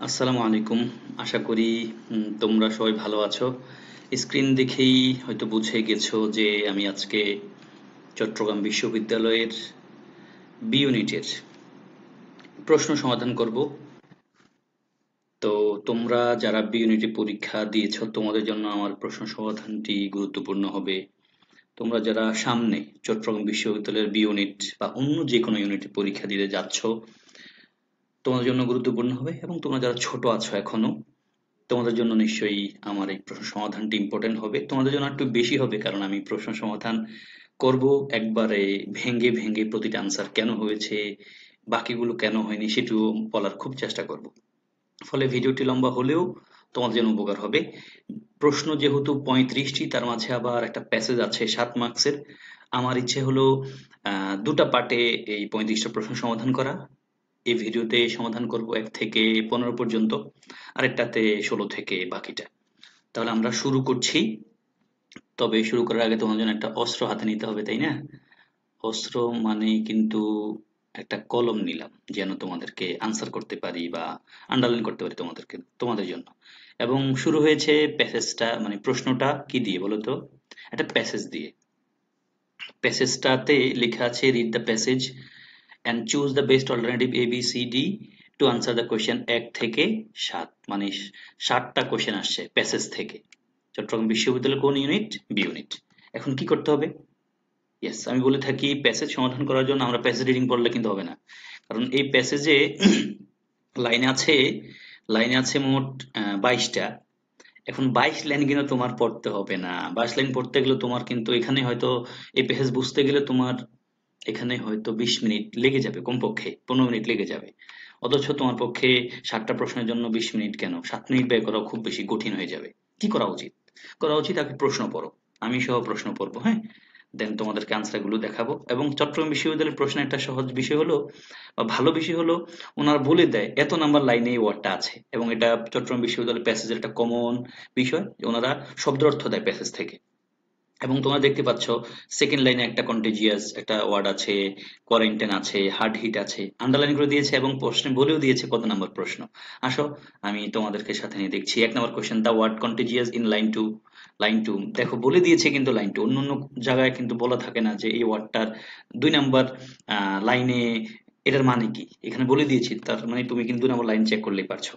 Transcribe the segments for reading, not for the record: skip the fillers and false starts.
আসসালামু আলাইকুম। আশা করি তোমরা সবাই ভালো আছো। স্ক্রিন দেখেই হয়তো বুঝে গেছো যে আমি আজকে চট্টগ্রাম বিশ্ববিদ্যালয়ের বি ইউনিটের প্রশ্ন সমাধান করব। তো তোমরা যারা বি ইউনিটে পরীক্ষা দিয়েছো তোমাদের জন্য আমার প্রশ্ন সমাধানটি গুরুত্বপূর্ণ হবে। তোমরা যারা সামনে চট্টগ্রাম বিশ্ববিদ্যালয়ের বি ইউনিট বা অন্য যে কোনো ইউনিটে পরীক্ষা দিতে যাচ্ছ তোমাদের জন্য গুরুত্বপূর্ণ হবে, এবং তোমরা যারা ছোট আছো এখনো তোমাদের জন্য নিশ্চয়ই আমার এই প্রশ্ন সমাধানটি ইম্পর্টেন্ট হবে। তোমাদের জন্য একটু বেশি হবে, কারণ আমি প্রশ্ন সমাধান করব একবারে ভেঙে ভেঙে প্রতিটা আনসার কেন হয়েছে, বাকিগুলো কেন হয়নি সেটিও বলার খুব চেষ্টা করব। ফলে ভিডিওটি লম্বা হলেও তোমাদের জন্য উপকার হবে। প্রশ্ন যেহেতু 35টি, তার মাঝে আবার একটা প্যাসেজ আছে 7 মার্কসের। আমার ইচ্ছে হলো দুটা পার্টে এই 35টা প্রশ্ন সমাধান করা। এই ভিডিওতে সমাধান করব 1 থেকে 15 পর্যন্ত, আরেকটাতে 16 থেকে বাকিটা। তাহলে আমরা শুরু করছি। তবে শুরু করার আগে তোমার জন্য একটা অস্ত্র হাতে নিতে হবে, তাই না? অস্ত্র মানে কিন্তু একটা কলম নিলাম, যেন তোমাদেরকে আনসার করতে পারি বা আন্ডারলাইন করতে পারি তোমাদের জন্য। এবং শুরু হয়েছে প্যাসেজটা, মানে প্রশ্নটা কি দিয়ে বলো তো? একটা প্যাসেজ দিয়ে। প্যাসেজটাতে লেখা আছে, read the passage and choose the best alternative A, B, C, D to answer the question 1 থেকে 7, মানে 7টা কোশ্চেন আসছে প্যাসেজ থেকে। চট্টগ্রাম বিশ্ববিদ্যালয়ের কোন ইউনিট? B unit. এখন কি করতে হবে? ইয়েস, আমি বলে থাকি প্যাসেজ সমাধান করার জন্য আমরা প্যাসেজ রিডিং পড়লে কিন্তু হবে না, কারণ এই প্যাসেজে লাইন আছে লাইনে আছে মোট 22টা। এখন 22 লাইন কিন্তু তোমার পড়তে হবে না। 22 লাইন পড়তে গেলে তোমার কিন্তু এখানে হয়তো এই প্যাসেজ বুঝতে গেলে তোমার এখানে হয়তো 20 মিনিট লেগে যাবে, কমপক্ষে 15 মিনিট লেগে যাবে। অথচ তোমার পক্ষে 7টা প্রশ্নের জন্য 20 মিনিট কেন, 7 মিনিট ব্যয় করা খুব বেশি কঠিন হয়ে যাবে। কি করা উচিত? করা উচিত আগে প্রশ্ন পড়ো। আমি সহ প্রশ্ন পড়বো, হ্যাঁ? দেন তোমাদেরকে আনসার গুলো দেখাবো। এবং চট্টগ্রাম বিশ্ববিদ্যালয়ের প্রশ্ন একটা সহজ বিষয় হলো বা ভালো বিষয় হলো, ওনারা বলে দেয় এত নাম্বার লাইনে এই ওয়ার্ডটা আছে, এবং এটা চট্টগ্রাম বিশ্ববিদ্যালয়ের প্যাসেজের একটা কমন বিষয় যে ওনারা শব্দের অর্থ দেয় প্যাসেজ থেকে। এবং তোমরা দেখতে পাচ্ছ সেকেন্ড লাইনে একটা কন্টেজিয়াস একটা ওয়ার্ড আছে, কোয়ারেন্টাইন আছে, হার্ড হিট আছে, আন্ডারলাইন করে দিয়েছে এবং প্রশ্নে বলেও দিয়েছে কত নাম্বার প্রশ্ন। আসো আমি তোমাদেরকে সাথে নিয়ে দেখছি। 1 নম্বর question, the word contagious in line two. Line two দেখো বলে দিয়েছে, কিন্তু লাইন টু অন্য অন্য জায়গায় কিন্তু বলা থাকে না যে এই ওয়ার্ডটার 2 নম্বর লাইনে এটার মানে কি, এখানে বলে দিয়েছি, তার মানে তুমি কিন্তু 2 নম্বর লাইন চেক করলেই পারছো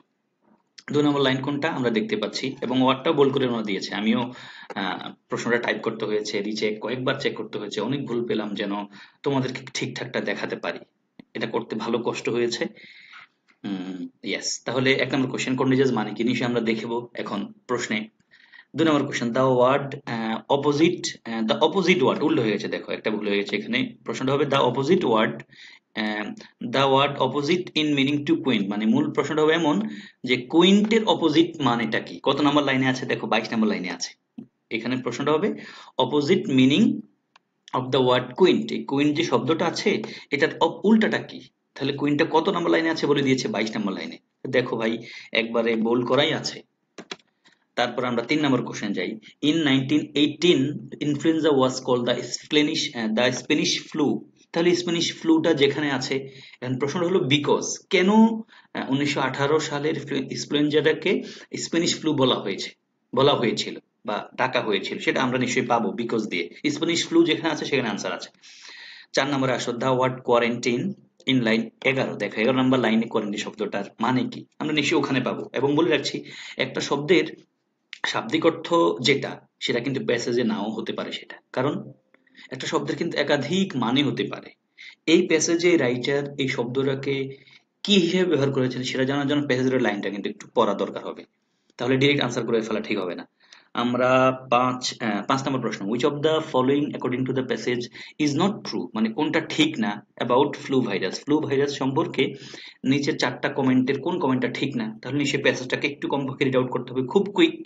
2 নম্বর লাইন কোনটা আমরা দেখতে পাচ্ছি, এবং ওয়ার্ডটাও বোল্ড করে ওরা দিয়েছে। আমিও প্রশ্নটা টাইপ করতে হয়েছে, রিচেক কয়েকবার চেক করতে হয়েছে, অনেক ভুল পেলাম যেন তোমাদেরকে ঠিকঠাকটা দেখাতে পারি। এটা করতে ভালো কষ্ট হয়েছে। ইয়েস, তাহলে 1 নম্বর কোশ্চেন কন্টিজিয়াস মানে কি নিশ্চয়ই আমরা দেখবো এখন প্রশ্নে। 2 নম্বর question, the word opposite. The opposite word উল্টো হয়ে গেছে, দেখো একটা ভুল হয়ে গেছে এখানে। প্রশ্নটা হবে the opposite word, the word opposite in meaning to quaint, মানে মূল প্রশ্নটা হবে এমন যে কুইন্টের অপোজিট মানেটা কি। কত নম্বর লাইনে আছে? দেখো 22 নম্বর লাইনে আছে। এখানে প্রশ্নটা হবে opposite meaning of the word quaint. এই কুইন্ট যে শব্দটা আছে এটার উল্টাটা কি। তাহলে কুইন্টটা কত নম্বর লাইনে আছে বলে দিয়েছে 22 নম্বর লাইনে। দেখো ভাই, একবারে বোল্ড করাই আছে। তারপর আমরা 3 নম্বর কোশ্চেন যাই। In 1918 influenza was called the Spanish flu. তাহলে স্প্যানিশ ফ্লুটা যেখানে আছে, এখন প্রশ্নটা হলো বিকজ কেন 1918 সালের ইনফ্লুয়েঞ্জাটাকে স্প্যানিশ ফ্লু বলা হয়েছিল বা ডাকা হয়েছিল, সেটা আমরা নিশ্চয়ই পাবো বিকজ দিয়ে। স্প্যানিশ ফ্লু যেখানে আছে সেখানে আনসার আছে। 4 নম্বরে আসো, the word quarantine in line 11। দেখো 11 নম্বর লাইনে কোয়ারেন্টাইন শব্দটার মানে কি আমরা নিশ্চয়ই ওখানে পাবো। এবং বলে রাখছি, একটা শব্দের শাব্দিক অর্থ যেটা, সেটা কিন্তু প্যাসেজে নাও হতে পারে সেটা, কারণ একটা শব্দের কিন্তু একাধিক মানে হতে পারে। এই প্যাসেজে রাইটার এই শব্দটাকে কি হিসেবে ব্যবহার করেছেন সেটা জানার জন্য প্যাসেজের লাইনটা কিন্তু একটু পড়া দরকার হবে, তাহলে ডিরেক্ট আনসার করে ফেলা ঠিক হবে না। আমরা 5 নম্বর প্রশ্ন, which of the following according to the passage is not true, মানে কোনটা ঠিক না about flu virus. Flu virus সম্পর্কে নিচের 4টা কমেন্টের কোন কমেন্টটা ঠিক না। তাহলে নিশ্চয়ই প্যাসেজটাকে একটু কমপক্ষে রিড আউট করতে হবে, খুব কুইক।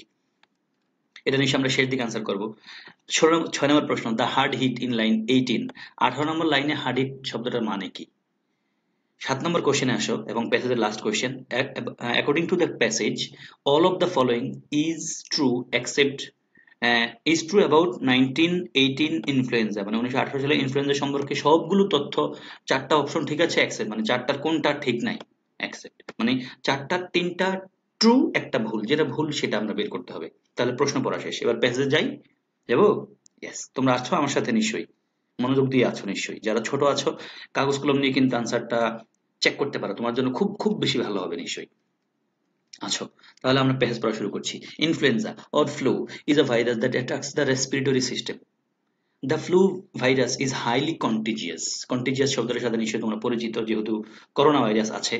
এটা নিশ্চয়ই আমরা শেষ দিকে আনসার করবো। 6 নম্বর প্রশ্ন, the hard hit in line 18। 18 নম্বর লাইনে হার্ড হিট শব্দটার মানে কি। 7 নম্বর কোশ্চেনে আসো এবং প্যাসেজের last question, according to the passage all of the following is true except is true about 1918 influenza, মানে 1918 সালে ইনফ্লুয়েঞ্জা সম্পর্কে সবগুলো তথ্য 4টা অপশন ঠিক আছে, এক্সেপ্ট মানে 4টার কোনটা ঠিক নাই, এক্সেপ্ট মানে চারটার তিনটা ট্রু, একটা ভুল, যেটা ভুল সেটা আমরা বের করতে হবে। তাহলে প্রশ্ন পড়া শেষ, এবার প্যাসেজে যাই, যাবো? ইয়েস, তোমরা আছো আমার সাথে নিশ্চয়ই, মনোযোগ দিয়ে আছো নিশ্চয়ই। যারা ছোট আছো কাগজ কলম নিয়ে কিন্তু আনসারটা চেক করতে পারো, তোমার জন্য খুব খুব বেশি ভালো হবে নিশ্চয়ই। আছো, তাহলে আমরা প্যাসেজ পড়া শুরু করছি। Influenza or flu is a virus that attacks the respiratory system. The flu virus is highly contagious. Contagious শব্দটার সাথে নিশ্চয়ই তোমরা পরিচিত, যেহেতু করোনা ভাইরাস আছে।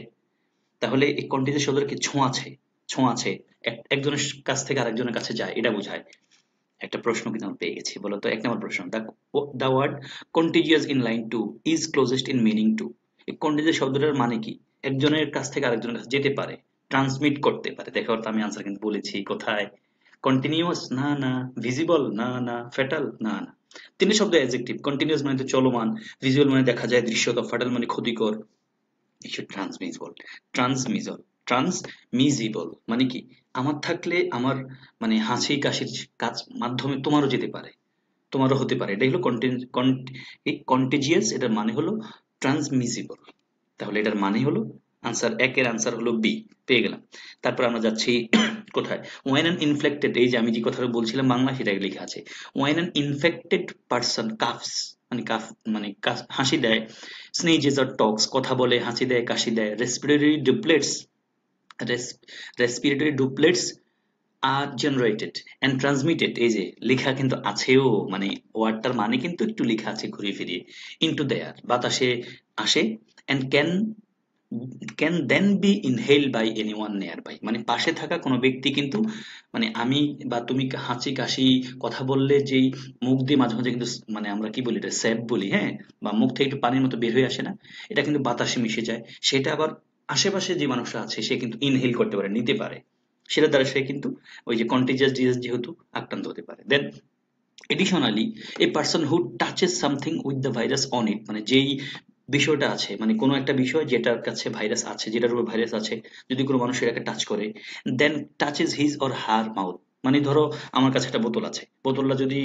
তাহলে এই কন্টিজিয়াস শব্দের কি ছোঁয়াচে, ছোঁয়াচে, একজনের কাছ থেকে আরেকজনের কাছে যায়, এটা বোঝায়। একটা প্রশ্ন কিন্তু আমরা পেয়ে গেছি, বলতো 1 নম্বর প্রশ্ন, the word contagious in line 2 is closest in meaning to. এই কন্টিজিয়াস শব্দটার মানে কি? একজনের কাছ থেকে আরেকজনের কাছে যেতে পারে, ট্রান্সমিট করতে পারে। দেখো তো আমি আনসার কিন্তু বলেছি কোথায়। কন্টিনিউয়াস না না, ভিজিবল না না, ফ্যাটাল না না। তিনটি শব্দ অ্যাডজেক্টিভ। কন্টিনিউয়াস মানে তো চলমান, ভিজুয়াল মানে দেখা যায় দৃশ্যত, ফ্যাটাল মানে ক্ষতিকর, ট্রান্সমিসিবল, ট্রান্সমিসল, ট্রান্সমিসিবল মানে কি? আমার থাকলে আমার মানে হাসি কাশির কাজ মাধ্যমে তোমারও যেতে পারে, তোমারও হতে পারে। এটা হলো কন্টেজিয়াস, এটার মানে হলো ট্রান্সমিসিবল। তাহলে এটার মানে হলো আনসার, একের আনসার হলো বি, পেয়ে গেলাম। তারপর আমরা যাচ্ছি কোথায়? ওয়েন অ্যান ইনফ্লেক্টেড, এই যে আমি যে কথাটা বলছিলাম বাংলা সেটা লেখা আছে। ওয়েন অ্যান ইনফেক্টেড পারসন কাফস, মানে কাফ মানে হাসি দেয়, স্নেজেস অর টক্স, কথা বলে, হাসি দেয়, কাশি দেয়, respiratory droplets, respiratory droplets are generated and transmitted, এই যে লেখা কিন্তু আছেও, মানে ওয়ার্ডটার মানে কিন্তু একটু লেখা আছে ঘুরিয়ে ফিরিয়ে। ইনটু দ্য এয়ার, বাতাসে আসে, and can then be inhale by anyone nearby, মানে পাশে থাকা কোনো ব্যক্তি কিন্তু, মানে আমি বা তুমি হাঁচি কাশি কথা বললে যেই মুখ দিয়ে মাঝে মাঝে কিন্তু মানে আমরা কি বলি, এটা স্যাপ বলি, হ্যাঁ, বা মুখ থেকে একটু পানির মতো বের হয়ে আসে না, এটা কিন্তু বাতাসে মিশে যায়। সেটা আবার আশেপাশে যে মানুষটা আছে সে কিন্তু ইনহেল করতে পারে, নিতে পারে, সেটা দ্বারা সে কিন্তু ওই যে কন্টিজিয়াস ডিজিজ যেহেতু আক্রান্ত হতে পারে। Then additionally a person who touches something with the virus on it, মানে যেই বিষয়টা আছে, মানে কোনো একটা বিষয় যেটার কাছে ভাইরাস আছে, যেটার উপর ভাইরাস আছে, যদি কোনো মানুষ এটাকে টাচ করে, then touches his or her mouth, মানে ধরো আমার কাছে একটা বোতল আছে, বোতলটা যদি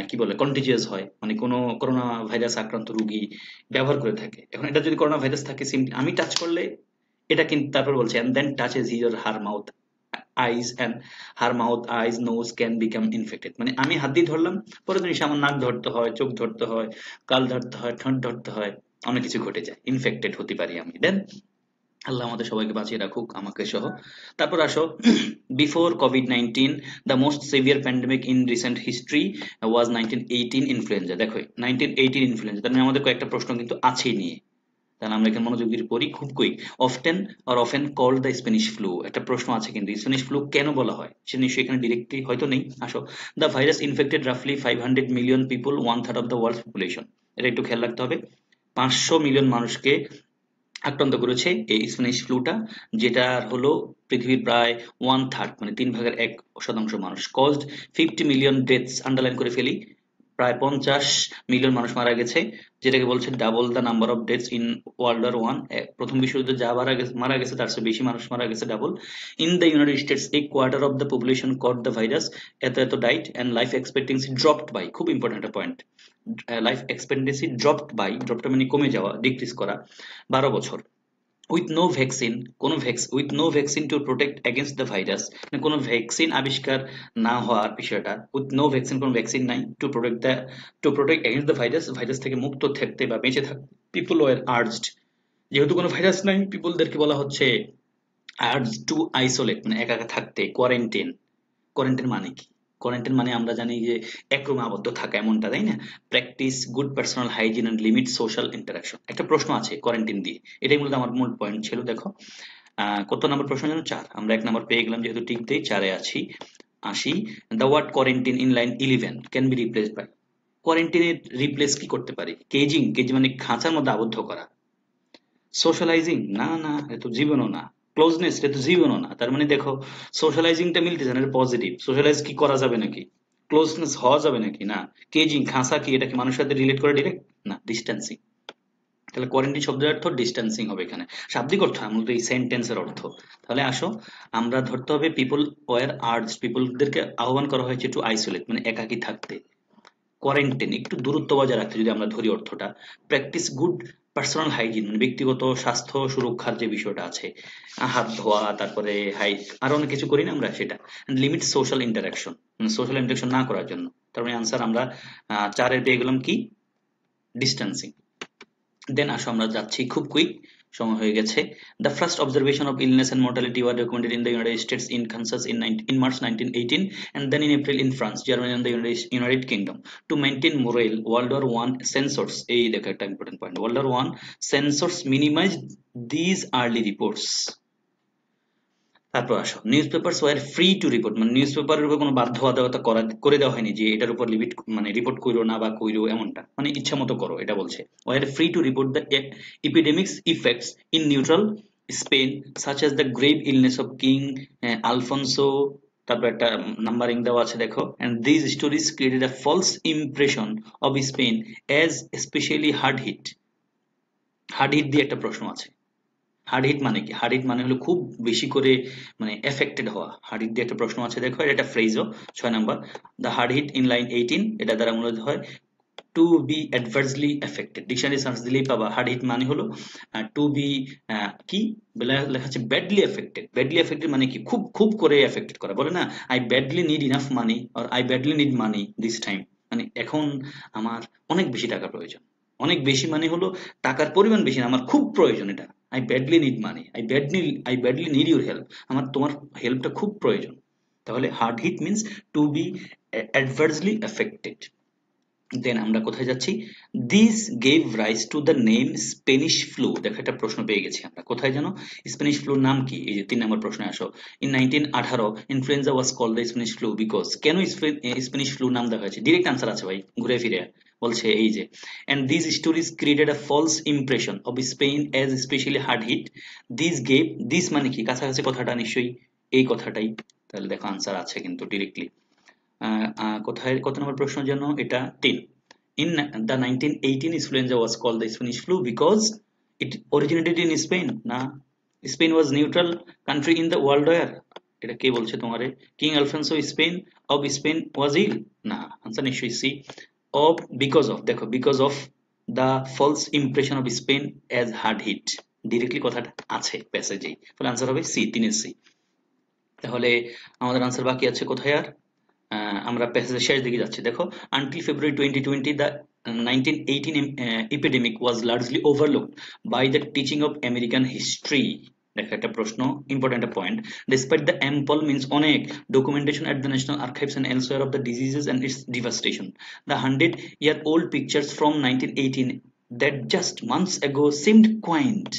কি বলে কন্টিজিয়াস হয়, মানে কোনো করোনা ভাইরাস আক্রান্ত রোগী ব্যবহার করে থাকে, এখন এটা যদি করোনা ভাইরাস থাকে আমি টাচ করলে এটা কিন্তু, তারপর বলছে and then touches his or her mouth, eyes and her mouth, eyes, nose can become infected, মানে আমি হাত দিয়ে ধরলাম, পরে জিনিস আমার নাক ধরতে হয়, চোখ ধরতে হয়, গাল ধরতে হয়, ঠোঁট ধরতে হয়, অনেক কিছু ঘটে যায়, ইনফেক্টেড হতে পারি আমি। দেন আল্লাহ আমাদের সবাইকে বাঁচিয়ে রাখুক, আমাকে সহ। তারপর আসো, before COVID-19 the most severe pandemic in recent history was 1918 influenza. দেখো 1918 ইনফ্লুয়েঞ্জা, তার মানে আমাদের কয়েকটা প্রশ্ন কিন্তু আছেই নিয়ে, তাহলে আমরা এখানে মনোযোগ দিয়ে পড়ি খুব quick. Often or often called the Spanish flu, একটা প্রশ্ন আছে কিন্তু, স্প্যানিশ ফ্লু কেন বলা হয় সে নিশ্চয়ই এখানে ডিরেক্টলি হয়তো নেই। আসো, দ্য ভাইরাস ইনফেক্টেড রাফলি 500 million people, 1/3 of the world population. এটা একটু খেয়াল রাখতে হবে, 500 মিলিয়ন মানুষকে আক্রান্ত করেছে এই স্প্যানিশ ফ্লুটা, যেটা হলো পৃথিবীর প্রায় 1/3 মানে 3/1 মানুষ। কজড 50 মিলিয়ন ডেথস, আন্ডারলাইন করে ফেলি, প্রায় 50 মিলিয়ন মানুষ মারা গেছে, যেটাকে বলছে double the number of deaths in world war one. প্রথম বিশ্বযুদ্ধে যা মারা গেছে তার চেয়ে বেশি মানুষ মারা গেছে, double. In the United States a quarter of the population caught the virus, এত এত died, and life expectancy dropped by, খুব ইম্পর্টেন্ট একটা point, life expectancy dropped by, ড্রপটা মানে কমে যাওয়া, ডিক্রিজ করা, 12 বছর। উইথ নো ভ্যাকসিন, কোনো with no vaccine to protect against the virus, মানে কোনো ভ্যাকসিন আবিষ্কার না হওয়ার বিষয়টা, উইথ নো ভ্যাকসিন, কোনো ভ্যাকসিন নাই, to protect against the virus, virus থেকে মুক্ত থাকতে বা বেঁচে থাকতে, পিপল ওয়ার আর্জড, যেহেতু কোনো ভাইরাস নাই পিপলদেরকে বলা হচ্ছে আর্জ টু আইসোলেট, মানে একা একা থাকতে, কোয়ারেন্টাইন। কোয়ারেন্টাইন মানে কি? কোয়ারেন্টাইন মানে আমরা জানি যে এক রুমে আবদ্ধ থাকা, এমনটা, তাই না? Practice good personal hygiene and limit social interaction. একটা প্রশ্ন আছে কোয়ারেন্টাইন দিয়ে, এটাই মূলত আমার মূল পয়েন্ট ছিল। দেখো কত নম্বর প্রশ্ন যেন, 4, আমরা 1 নম্বর পেয়ে গেলাম যেহেতু টিক দেই, 4-এ আছি। আসি, the word quarantine in line 11 can be replaced by, কোয়ারেন্টাইনের রিপ্লেস কি করতে পারি? কেজিং, কেজি মানে খাঁচার মধ্যে আবদ্ধ করা। সোশ্যালাইজিং, না না, এ তো জীবনও না। ক্লোজনেস, এটা তো জীবনও না। তার মানে দেখো সোশ্যালাইজিংটা মিলতেছে না, এটা পজিটিভ। সোশ্যালাইজ কি করা যাবে নাকি? ক্লোজনেস হওয়া যাবে নাকি? না। কেজিং, খাঁচা কি, এটা কি মানুষের সাথে রিলেট করে ডিরেক্ট? না, ডিস্টেন্সিং। তাহলে কোয়ারেন্টাইন শব্দের অর্থ ডিস্টেন্সিং হবে এখানে, শাব্দিক অর্থ না, মূলত এই সেন্টেন্সের অর্থ। তাহলে আসো, আমরা ধরতে হবে পিপল ওয়ার আর্জ, পিপলদেরকে আহ্বান করা হয়েছে টু আইসোলেট, মানে একাকী থাকতে, কোয়ারেন্টাইন একটু দূরত্ব বজায় রাখতে, যদি আমরা ধরি অর্থটা। প্র্যাকটিস গুড পার্সোনাল হাইজিন মানে ব্যক্তিগত স্বাস্থ্য সুরক্ষার যে বিষয়টা আছে, হাত ধোয়া, তারপরে আরো অনেক কিছু করি না আমরা সেটা। লিমিট সোশ্যাল ইন্টারাকশন, মানে সোশ্যাল ইন্টারাকশন না করার জন্য। তার মানে আনসার আমরা 4 পেয়ে গেলাম কি, ডিস্টেন্সিং। দেন আসো আমরা যাচ্ছি খুব কুইক, সময় হয়ে গেছে। The first observation of illness and mortality were recommended in the United States in Kansas in March 1918, and then in April in France, Germany and the United Kingdom. To maintain morale, World War I censors, এই দেখো একটা important point, World War I censors minimized these early reports. তারপর আসো, newspapers were free to report, মানে নিউজ পেপারের উপর কোনো বাধ্যবাধকতা করে দেওয়া হয়নি যে এটার উপর লিমিট মানে রিপোর্ট কইরো না বা কইরো এমনটা, মানে ইচ্ছা মতো করো এটা বলছে। Were free to report the epidemics effects in neutral Spain such as the grave illness of King Alfonso. তারপর একটা নাম্বারিং দেওয়া আছে দেখো, and this stories created a false impression of Spain as specially hard hit. Hard hit দিয়ে একটা প্রশ্ন আছে। Hard hit মানে কি? হার্ড হিট মানে হলো খুব বেশি করে মানে এফেক্টেড হওয়া। হার্ড হিট দিয়ে একটা প্রশ্ন আছে দেখো, এটা একটা ফ্রেজও। 6 number, the hard hit in line 18, এটা দ্বারা মূলত হয় to be adversely affected. Dictionary search দিলেই পাবা হার্ড হিট মানে হলো টু বি কি লেখা আছে, ব্যাডলি এফেক্টেড। ব্যাডলি এফেক্টেড মানে কি, খুব খুব করে এফেক্টেড করা। বলে না, I badly need enough money, or I badly need money this time, মানে এখন আমার অনেক বেশি টাকা প্রয়োজন। অনেক বেশি মানে হলো টাকার পরিমাণ বেশি না, আমার খুব প্রয়োজন এটা। I badly need money, I badly need your help, আমার তোমার হেল্পটা খুব প্রয়োজন। তাহলে hard hit means to be adversely affected. Then আমরা কোথায় যাচ্ছি, this gave rise to the name Spanish flu. দেখো একটা প্রশ্ন পেয়ে গেছি আমরা, কোথায় জানো, স্পেনিশ ফ্লুর নাম কি? এই যে 3 নম্বর প্রশ্নে আসো। In 1918 influenza was called the Spanish flu because, কেন স্পেনিশ ফ্লু নাম দেওয়া হয়েছে? ডিরেক্ট আনসার আছে ভাই, ঘুরে ফিরে বলছে এই যে, and these stories created a false impression of Spain as especially hard hit. These gave, this মানে কি, কাছাকাছি কথাটা নিশ্চয়ই এই কথাটাই। তাহলে দেখো আনসার আছে কিন্তু ডিরেক্টলি। কোথায়, কত নম্বর প্রশ্ন যেন এটা? 3। In the 1918 influenza was called the Spanish flu because it originated in Spain. না, Spain was neutral country in the world war. এটা কে বলছে তোমারে? King Alfonso Spain was ill. না, আনসার নিশ্চয়ই সি। of, because of, দেখো because of the false impression of Spain as hard hit, directly কথাটা আছে প্যাসেজেই। তাহলে আনসার হবে সি, 3 সি। তাহলে আমাদের আনসার বাকি আছে কোথায় আর? আমরা প্যাসেজের শেষ দিকে যাচ্ছি দেখো। Until February 2020 the 1918 epidemic was largely overlooked by the teaching of American history. দেখো একটা প্রশ্ন, ইম্পর্টেন্ট একটা point. Despite the ample means অনেক documentation at the National Archives and elsewhere of the diseases and its devastation, the 100-year-old pictures from 1918 that just months ago seemed quaint.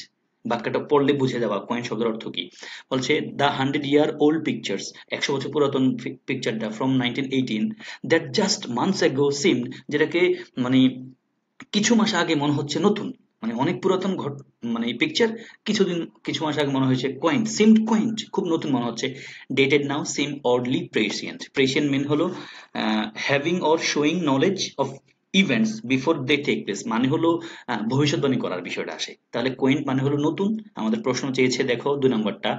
বাক্যটা পড়লে বুঝে যাবা coin শব্দের অর্থ কি। বলছে দ্য 100-year-old পিকচার্স, 100 বছর পুরাতন পিকচারটা, from 1918, that just months ago seemed, যেটাকে মানে কিছু মাস আগে মনে হচ্ছে নতুন, মানে অনেক পুরাতন মানে পিকচার, কিছু মাস আগে মনে হয়েছে কোয়েন্ট, সিমড কোয়েন্ট, খুব নতুন মনে হচ্ছে। ডেটেড নাও সিম অডলি প্রেসিয়েন্ট। প্রেসিয়েন্ট মিন হলো having or showing knowledge of events before they take place, মানে হলো ভবিষ্যৎবাণী করার বিষয়টা আসে। তাহলে কোয়েন্ট মানে হলো নতুন। আমাদের প্রশ্ন চেয়েছে দেখো 2 নম্বরটা,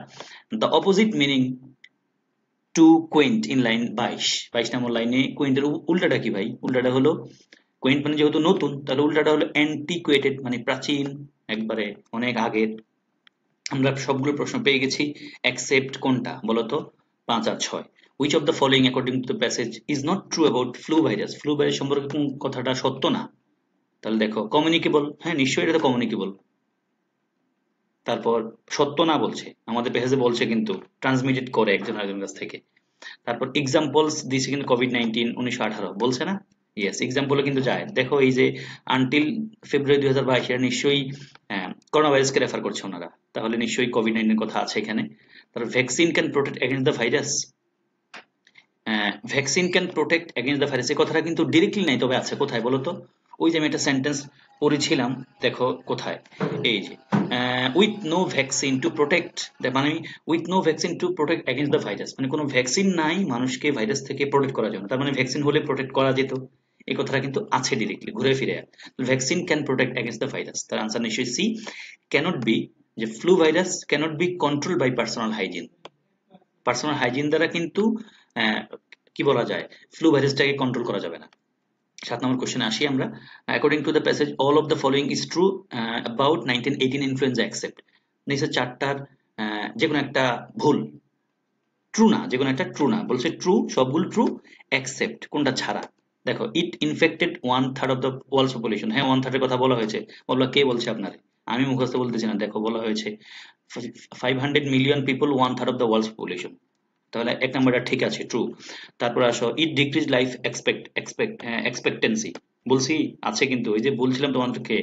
the opposite meaning to quaint in line 22 নম্বর লাইনে কোয়েন্টের উল্টাটা কি ভাই? উল্টাটা হলো, কোয়েন্ট মানে যেহেতু নতুন, তাহলে উল্টাটা হলো অ্যান্টিকুয়েটেড, মানে প্রাচীন, একবারে অনেক আগের। আমরা সবগুলো প্রশ্ন পেয়ে গেছি, এক্সেপ্ট কোনটা বলতো? 5 আর 6। which of the following according to the passage is not true about flu virus? Flu virus সম্পর্কে কোন কথাটা সত্য না? তাহলে দেখো কমিউনিকেবল, হ্যাঁ নিশ্চয়ই এটা তো কমিউনিকেবল। তারপর সত্য না বলছে, আমাদের পেজে বলছে কিন্তু ট্রান্সমিটেড করে একজন আরেকজনের কাছ থেকে। তারপর এক্সাম্পলস দিছে কিন্তু কোভিড-19 1918 বলছে না? ইয়েস, এক্সাম্পলে কিন্তু যায়। দেখো এই যে আনটিল ফেব্রুয়ারি 2022, এটা নিশ্চয়ই করোনা ভাইরাসকে রেফার করছে ওনারা, তাহলে নিশ্চয়ই কোভিড-19 কথা আছে এখানে। তারপর vaccine can protect against the virus, vaccine can protect against the virus, এই কথাটা কিন্তু ডিরেক্টলি নাই, তবে আছে কোথায় বলতো? ওই যে আমি একটা সেন্টেন্স পড়েছিলাম, দেখো কোথায়, এই যে with no vaccine to protect, মানে with no vaccine to protect against the virus, মানে কোনো ভ্যাকসিন নাই মানুষকে ভাইরাস থেকে প্রোটেক্ট করার জন্য, তার মানে ভ্যাকসিন হলে প্রোটেক্ট করা যেত, এই কথাটা কিন্তু আছে ডিরেক্টলি ঘুরে ফিরে। Vaccine can protect against the virus, তার আনসার নিশ্চয়ই সি। ক্যানট বি, যে flu virus cannot be control by personal hygiene, personal hygiene দ্বারা কিন্তু কি বলা যায়, ফ্লু ভাইরাসটাকে কন্ট্রোল করা যাবে না। 7 নম্বর কোশ্চেনে আসি আমরা। According to the passage all of the following is true about 1918 influenza except, নিচে চারটার যে কোনো একটা ভুল, ট্রু না, যে কোনো একটা ট্রু না, বলছে ট্রু, সবগুলো ট্রু এক্সেপ্ট কোনটা ছাড়া। দেখো it infected 1/3 of the world's population, হ্যাঁ 1/3 এর কথা বলা হয়েছে, বলবা কে বলছে আপনারে, আমি মুখস্থ বলতেছি না, দেখো বলা হয়েছে 500 million people 1/3 of the world's population, তাহলে এক নম্বরটা ঠিক আছে ট্রু। তারপর আসো ইট ডিক্রিজ লাইফ এক্সপেক্টেন্সি, বলছি আছে কিন্তু ওই যে বলছিলাম তোমাদেরকে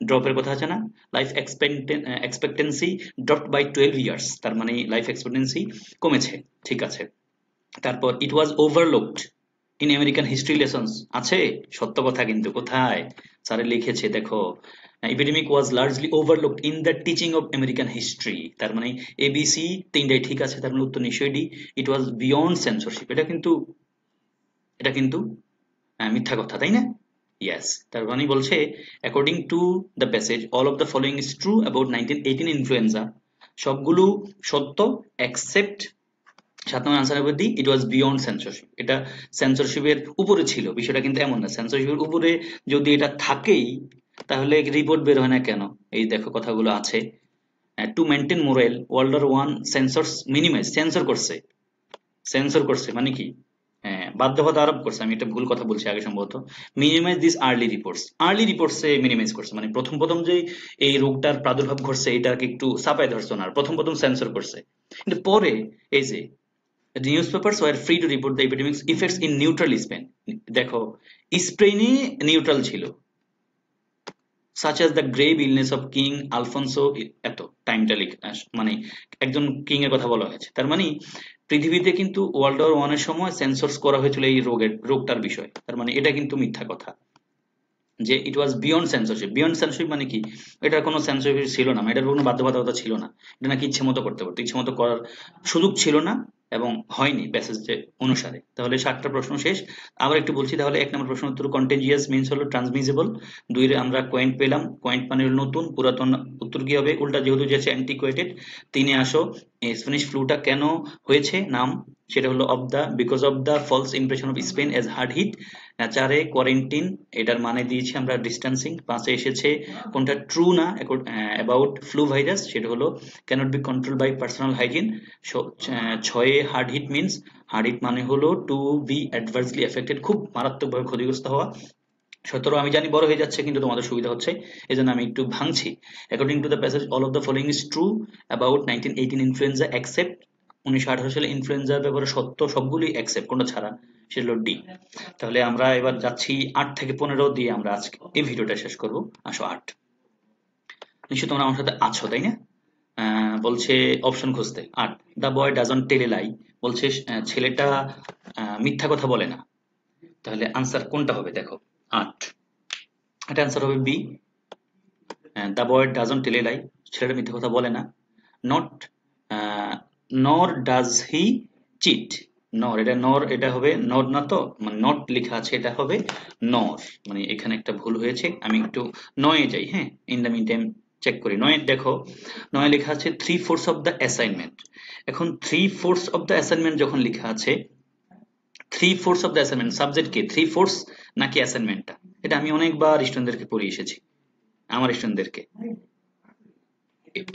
ড্রপের কথা আছে না, life expectancy dropped by 12 years, তার মানে লাইফ এক্সপেক্টেন্সি কমেছে, ঠিক আছে। তারপর it was overlooked in American history lessons, আছে সত্য কথা কিন্তু, কোথায় স্যারে লিখেছে দেখো, epidemic was largely overlooked in the teaching of American history, তার মানে এবিসি তিনটাই ঠিক আছে, তার মানে উত্তর নিশ্চয়ই ডি। ইট ওয়াজ বিয়ন্ড সেন্সরশিপ, এটা কিন্তু মিথ্যা কথা, তাই না? ইয়েস, তার মানে বলছে according to the passage all of the following is true about 1918 influenza, সবগুলো সত্য এক্সেপ্ট 7 নম্বর আনসার হবে ডি, ইট ওয়াজ বিয়ন্ড সেন্সরশিপ, এটা সেন্সরশিপের উপরে ছিল, বিষয়টা কিন্তু এমন না, সেন্সরশিপের উপরে যদি এটা থাকেই তাহলে রিপোর্ট বের হয় না কেন, এই দেখো কথাগুলো আছে। To maintain moral world war 1 censors minimize, censor করছে মানে কি, হ্যাঁ বাধ্যকতা আরোপ করছে, আমি এটা ভুল কথা বলছি আগে সম্ভবত, মিনিমাইজ দিস আর্লি রিপোর্টসে মিনিমাইজ করছে, মানে প্রথম প্রথম যে এই রোগটার প্রাদুর্ভাব ঘটছে এটাকে একটু চাপায় ধরছে না, আর প্রথম প্রথম সেন্সর করছে, কিন্তু পরে এই যে the newspapers were free to report the epidemic's effects in neutral Spain, দেখো স্পেনে নিউট্রাল ছিল, such as the grave illness of King Alfonso, এত টাইমটা মানে একজন কিং এর কথা বলা হয়েছে, তার মানে পৃথিবীতে কিন্তু ওয়ার্ল্ড ওয়ার 1 এর সময় সেন্সরস করা হয়েছিল এই রোগটার বিষয়, তার মানে এটা কিন্তু মিথ্যা কথা, যে ইট ওয়াজ বিয়ন্ড সেন্সরশিপ মানে কি, এটার কোনো সেন্সরশিপ ছিল না, এটার কোনো বাধ্যবাধকতা ছিল না, এটা নাকি ইচ্ছে মতো করতে পারতো, ইচ্ছে মতো করার সুযোগ ছিল না এবং হয়নি প্যাসেজ অনুসারে। তাহলে 7টা প্রশ্ন শেষ। আবার একটু বলছি, তাহলে 1 নম্বর প্রশ্ন উত্তর কন্টেজিয়াস মিন্স হলো ট্রান্সমিসিবল, 2 এর আমরা কোয়েন্ট পেলাম, কোয়েন্ট মানে হলো নতুন, পুরাতন উত্তর কি হবে উল্টা যেহেতু যাচ্ছে অ্যান্টিকোয়েটেড। 3 এ আসো স্প্যানিশ ফ্লুটা কেন হয়েছে নাম, সেটা হলো because of the false impression of Spain as hard hit. 4 A quarantine, এটার মানে দিয়েছি আমরা ডিস্টেন্সিং। 5 এ এসেছে কোনটা ট্রু না অ্যাবাউট ফ্লু ভাইরাস, সেটা হলো cannot be control by personal hygiene. 6 A hard hit means, hard hit মানে হলো টু বি অ্যাডভার্সলি এফেক্টেড, খুব মারাত্মকভাবে ক্ষতিগ্রস্ত হওয়া। 17 আমি জানি বড় হয়ে যাচ্ছে কিন্তু তোমাদের সুবিধা হচ্ছে এই জন্য আমি একটু ভাঙছি। According to the passage all of the following is true about 1918 influenza except, 1918 সালে ইনফ্লুয়েঞ্জার ব্যাপারে সত্য সবগুলি এক্সেপ্ট, কোনটা ছাড়া, সেটা হলো ডি। তাহলে আমরা এবার যাচ্ছি 8 থেকে 15 দিয়ে আমরা আজকে এই ভিডিওটা শেষ করব। আসো 8, নিশ্চয়ই তোমরা আমার সাথে আছো তাই না? বলছে অপশন খুঁজতে। 8 দ্য বয় ডাজন্ট টেল এ লাই, বলছে ছেলেটা মিথ্যা কথা বলে না, তাহলে আনসার কোনটা হবে দেখো 8, এটা আনসার হবে বি, দ্য বয় ডাজন্ট টেল এ লাই, ছেলেটা মিথ্যা কথা বলে না। নট নর ডাজ হি চিট, এটা হবে নর না, তো মানে নট লেখা আছে, এটা হবে নর, মানে এখানে একটা ভুল হয়েছে, আমি একটু নয়ে যাই, হ্যাঁ in the mean time check করি। নয় দেখো, নয় লেখা আছে 3/4 অফ দ্য অ্যাসাইনমেন্ট, এখন 3/4 অফ দ্য অ্যাসাইনমেন্ট যখন লেখা আছে, 3/4 অফ দ্য অ্যাসাইনমেন্ট সাবজেক্ট কে 3/4 নাকি অ্যাসাইনমেন্টটা, এটা আমি অনেকবার স্টুডেন্টদেরকে পড়িয়ে এসেছি, আমার স্টুডেন্টদেরকে,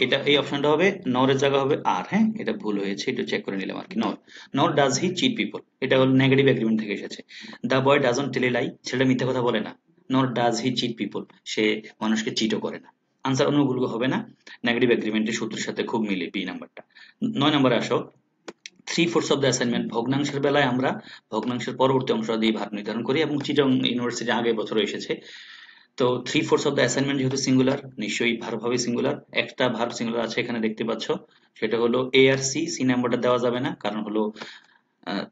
এটা এই অপশনটা হবে নরের জায়গা হবে আর, হ্যাঁ এটা ভুল হয়েছে, একটু চেক করে নিলাম আর কি। নর ডাজ হি চিট পিপল, এটা হলো নেগেটিভ এগ্রিমেন্ট থেকে এসেছে। দ্য বয় ডাজন্ট টেল এ লাই, ছেলেটা মিথ্যা কথা বলে না। নর ডাজ হি চিট পিপল, সে মানুষকে চিটও করে না। আনসার অন্যগুলো হবে না, নেগেটিভ এগ্রিমেন্টের সূত্রের সাথে খুব মিলে বি নাম্বারটা। 9 নম্বরে আসো 3/4 অফ দ্য অ্যাসাইনমেন্ট, ভগ্নাংশের বেলায় আমরা ভগ্নাংশের পরবর্তী অংশ দিয়ে ভার নির্ধারণ করি এবং চিটং ইউনিভার্সিটি আগের বছর এসেছে। তো 3/4 অফ দ্য অ্যাসাইনমেন্ট যেহেতু সিঙ্গুলার, নিশ্চয়ই ভার্ব হবে সিঙ্গুলার, একটা ভার্ব সিঙ্গুলার আছে এখানে দেখতে পাচ্ছ, সেটা হলো এ আর সি, সি নাম্বারটা দেওয়া যাবে না, কারণ হলো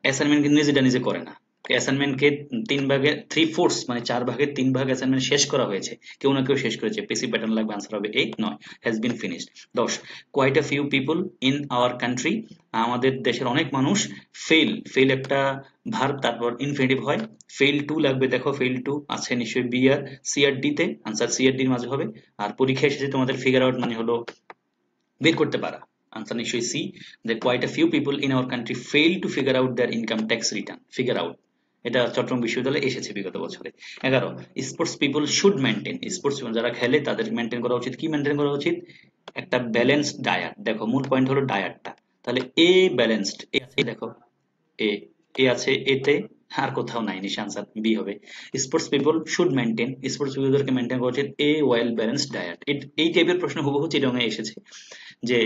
অ্যাসাইনমেন্ট কিন্তু নিজেটা নিজে করে না, অ্যাসাইনমেন্টকে 3 ভাগে 3/4 মানে 4 ভাগের 3 ভাগ অ্যাসাইনমেন্ট শেষ করা হয়েছে, কেউ না কেউ শেষ করেছে, পেসিভ প্যাটার্ন লাগবে, আনসার হবে A. 9 has been finished. 10 quite a few people in our country, আমাদের দেশের অনেক মানুষ ফেল একটা ভার্ব, তারপর ইনফিনিটিভ হয়, ফেল টু লাগবে, দেখো ফেল টু আছে নিশ্চয়ই বি আর সি আর ডি তে, আনসার সি আর ডির মাঝে হবে। আর পরীক্ষা এসেছে তোমাদের ফিগার আউট মানে হলো বের করতে পারা, আনসার নিশ্চয়ই সি, যে quite a few people in our country fail to figure out their income tax return, figure out এটা চট্টগ্রাম বিশ্ববিদ্যালয়ে এসেছে বিগত বছরে। 11 sports people should maintain, sports যারা খেলে তাদের মেনটেন করা উচিত, কি মেনটেন করা উচিত, একটা ব্যালেন্সড ডায়েট। দেখো মূল পয়েন্ট হলো ডায়েটটা, তাহলে এ ব্যালেন্সড, এ আছে দেখো, এ এ আছে এতে, আর কোথাও নাই, নিশা আনসার বি হবে। Sports people should maintain, sports পিপলদেরকে মেনটেন করা উচিত এ ওয়েল ব্যালেন্সড ডায়েট। এই টাইপের প্রশ্ন হুবহু চিটংয়ে এসেছে যে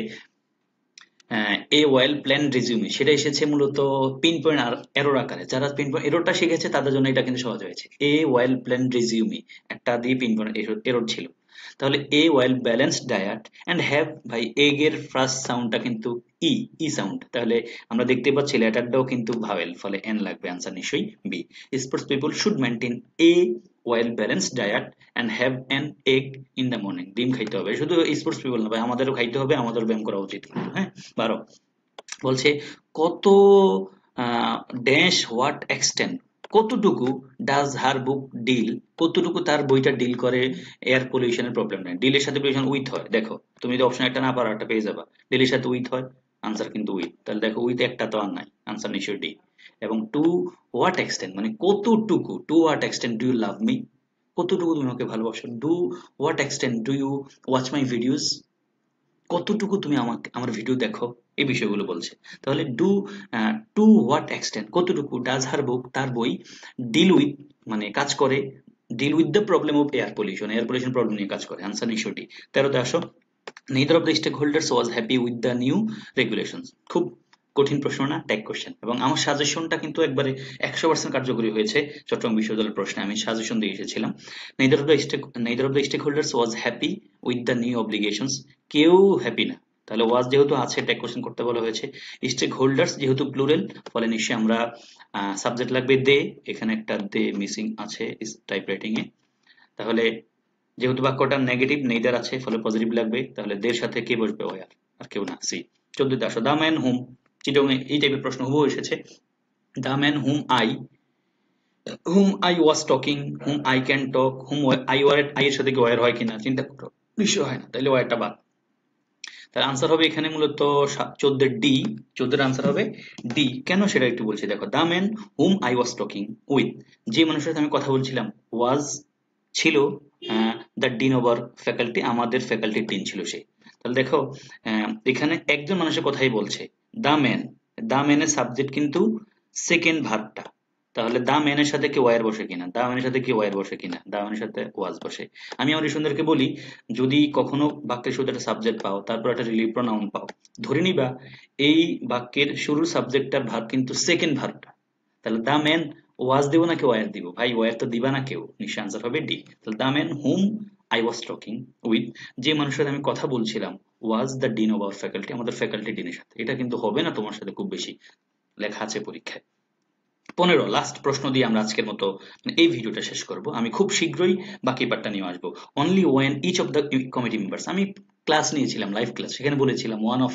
এ ওয়েল প্ল্যান রেজিউমে, সেটা এসেছে মূলত পিন পয়েন্ট আর এরর আকারে। যারা পিন পয়েন্ট এররটা শিখেছে তাদের জন্য এটা কিন্তু সহজ হয়েছে। এ ওয়েল প্ল্যান রেজিউমে একটা দিয়ে পিন পয়েন্ট এরর ছিল। তাহলে a well balanced diet and have, ভাই এগ এর ফার্স্ট সাউন্ডটা কিন্তু ই, ই সাউন্ড, তাহলে আমরা দেখতে পাচ্ছি লেটারটাও কিন্তু ভাওয়েল, ফলে এন লাগবে, আনসার নিশ্চয়ই B. Sports people should maintain a well balanced diet and have an egg in the morning, ডিম খাইতে হবে। শুধু স্পোর্টস পিপল না ভাই, আমাদেরও খাইতে হবে, আমাদের ব্যায়াম করা উচিত কিন্তু, হ্যাঁ। 12 বলছে কত ড্যাশ হোয়াট এক্সটেন্ট, কতটুকু ডাজ হার বুক ডিল, কতটুকু তার বইটা ডিল করে এয়ার পলিউশনের প্রবলেম নেই। ডিলের সাথে পলিউশন উইথ হয়, দেখো তুমি যদি অপশন একটা না পারো একটা পেয়ে যাবা, ডিলের সাথে উইথ হয়, আনসার কিন্তু উইথ, তাহলে দেখো উইথ একটা তো আর নাই, আনসার নিশ্চয় ডি। এবং টু হোয়াট এক্সটেন্ট মানে কতটুকু, to what extent do you love me, কতটুকু তুমি আমাকে ভালোবাসো, do what extent do you watch my videos, কতটুকু তুমি আমাকে আমার ভিডিও দেখো, এই বিষয়গুলো বলছে। তাহলে টু হোয়াট এক্সটেন্ট কতটুকু ডাজ হার বুক তার বই ডিল উইথ মানে কাজ করে, deal with the problem of air pollution problem নিয়ে কাজ করে, আনসার নিশ্চয়ই। 13তে আসো, neither of the stakeholders was happy with the new regulations, খুব কঠিন প্রশ্ন না, ট্যাগ কোশ্চেন, এবং আমার সাজেশনটা কিন্তু একবারে 100% কার্যকরী হয়েছে। চট্টগ্রাম বিশ্ববিদ্যালয়ের প্রশ্নে আমি সাজেশন দিয়ে এসেছিলাম। neither of the stakeholders was happy with the new obligations, কেউ হ্যাপি না, তাহলে ওয়াজ যেহেতু আছে ট্যাগ কোশ্চেন করতে বলা হয়েছে। স্টেক হোল্ডার্স যেহেতু প্লুরাল, ফলে নিশ্চয়ই আমরা সাবজেক্ট লাগবে দে, এখানে একটা দে মিসিং আছে টাইপরাইটিং এ, তাহলে যেহেতু বাক্যটা নেগেটিভ নেইদার আছে, ফলে পজিটিভ লাগবে, তাহলে দের সাথে কে বসবে, ওয়ার, আর কেউ না, সি। 14তে আসো, দা ম্যান হুম, চিটং এই টাইপের প্রশ্ন হুবহু এসেছে। The man whom I was talking, whom I can talk, whom I were, I এর সাথে কি ওয়ার হয় কিনা চিন্তা করো, নিশ্চয় হয় না, তাহলে ওয়ারটা বাদ। তাহলে আনসার হবে এখানে মূলত 14 ডি, 14 আনসার হবে ডি। কেন সেটা একটু বলছি, দেখো the man whom I was talking with, যে মানুষের সাথে আমি কথা বলছিলাম, ওয়াজ ছিল দ্য ডিন ওভার ফ্যাকাল্টি, আমাদের ফ্যাকাল্টির ডিন ছিল সে। তাহলে দেখো এখানে একজন মানুষের কথাই বলছে, দা ম্যান, দা ম্যানের সাবজেক্ট কিন্তু সেকেন্ড ভার্বটা, তাহলে দা ম্যানের সাথে কি ওয়ার বসে কিনা, দা ম্যানের সাথে কি ওয়ার বসে কিনা, দা ম্যানের সাথে ওয়াজ বসে। আমি আমার সুন্দরকে বলি, যদি কখনো বাক্যের শুরুতে একটা সাবজেক্ট পাও, তারপর একটা রিলিভ প্রোনাউন পাও, ধরে নিবা এই বাক্যের শুরুর সাবজেক্টটার ভার্ব কিন্তু সেকেন্ড ভার্বটা, তাহলে দা ম্যান ওয়াজ দিব নাকি ওয়ার দিব, ভাই ওয়ার তো দিবা না কেউ, নিশ্চয় আনসার হবে ডি। তাহলে the man whom I was talking with, যে মানুষের সাথে আমি কথা বলছিলাম, was the dean of our faculty, আমাদের ফ্যাকাল্টি ডিনের সাথে। এটা কিন্তু হবে না তোমার সাথে খুব বেশি, লেখা আছে পরীক্ষায়। 15 লাস্ট প্রশ্ন দিয়ে আমরা আজকের মতো এই ভিডিওটা শেষ করব। আমি খুব শীঘ্রই বাকি পার্টটা নিয়ে আসবো। Only when each of the committee members, আমি ক্লাস নিয়েছিলাম লাইভ ক্লাস, সেখানে বলেছিলাম one of,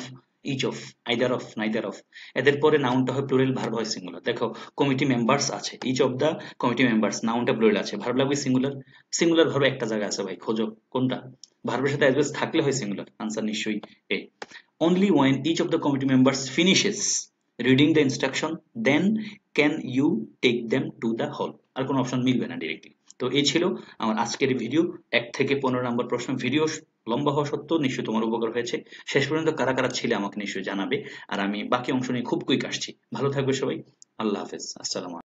each of, either of, neither of, এদের পরে নাউনটা হয় প্লুরাল, ভার্ব হয় সিঙ্গুলার। দেখো কমিটি মেম্বার্স আছে, each of the committee members, নাউনটা প্লুরাল আছে, ভার্ব লাগবে সিঙ্গুলার, সিঙ্গুলার ভার্ব একটা জায়গায় আছে ভাই, খোঁজো কোনটা, ভার্বের সাথে অ্যাডভার্ব থাকলে হয় সিঙ্গুলার, আনসার নিশ্চয়ই এ। Only when each of the committee members finishes reading the instruction, then can you take them to the hall, আর কোনো অপশন মিলবে না ডিরেক্টলি। তো এই ছিল আমার আজকের ভিডিও, 1 থেকে 15 নম্বর প্রশ্ন। ভিডিও লম্বা হওয়া সত্ত্বেও নিশ্চয়ই তোমার উপকার হয়েছে। শেষ পর্যন্ত কারা কারা ছিলে আমাকে নিশ্চয়ই জানাবে, আর আমি বাকি অংশ নিয়ে খুব কুইক আসছি। ভালো থাকবে সবাই, আল্লাহ হাফেজ, আসসালামু আলাইকুম।